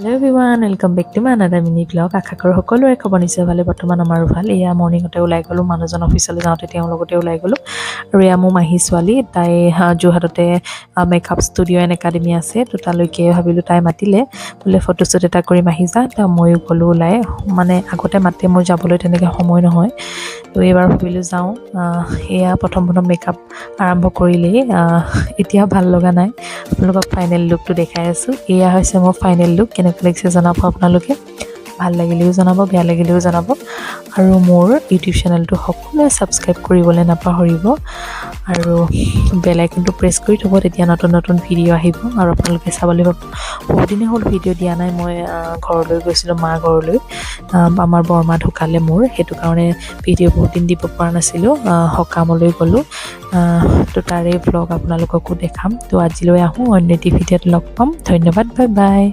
Hello everyone, welcome back to my another mini vlog. আশা কৰোঁ সকলোৰে খবৰ নিশ্চয় ভালে। বৰ্তমান আমাৰো ভাল। এয়া মৰ্নিংতে ওলাই গ'লো, মানুহজন অফিচলৈ যাওঁতে তেওঁৰ লগতে ওলাই গ'লো। আৰু এয়া মোৰ মাহী ছোৱালী, তাই যোৰহাটতে মেকআপ ষ্টুডিঅ' এণ্ড একাডেমি আছে। তো তালৈকে ভাবিলোঁ, তাই মাতিলে বোলে ফটোশ্বুট এটা কৰিম, আহি যা। তো ময়ো গ'লোঁ ওলাই। মানে আগতে মাতে, মোৰ যাবলৈ তেনেকৈ সময় নহয়। তো এইবাৰ ভাবিলোঁ যাওঁ। এয়া প্ৰথম মেকআপ আৰম্ভ কৰিলেই, এতিয়া ভাল লগা নাই। আপোনালোকক ফাইনেল লুকটো দেখাই আছোঁ। এয়া হৈছে মোৰ ফাইনেল লুক। কেনেকুৱা লাগিছে জনাব আপোনালোকে। ভাল লাগিলেও জনাব, বেয়া লাগিলেও জনাব। আৰু মোৰ ইউটিউব চেনেলটো সকলোৱে ছাবস্ক্ৰাইব কৰিবলৈ নাপাহৰিব। আৰু বেল আইকনটো প্ৰেছ কৰি থ'ব, তেতিয়া নতুন ভিডিঅ' আহিব আৰু আপোনালোকে চাবলৈ পাব। বহুত দিনে হ'ল ভিডিঅ' দিয়া নাই। মই ঘৰলৈ গৈছিলোঁ, মাৰ ঘৰলৈ। আমাৰ বৰমা ঢুকালে মোৰ, সেইটো কাৰণে ভিডিঅ' বহুত দিন দিব পৰা নাছিলোঁ। সকামলৈ গ'লোঁ, তো তাৰে ভ্লগ আপোনালোককো দেখাম। তো আজিলৈ আহোঁ, অন্য এটি ভিডিঅ'ত লগ পাম। ধন্যবাদ, বাই বাই।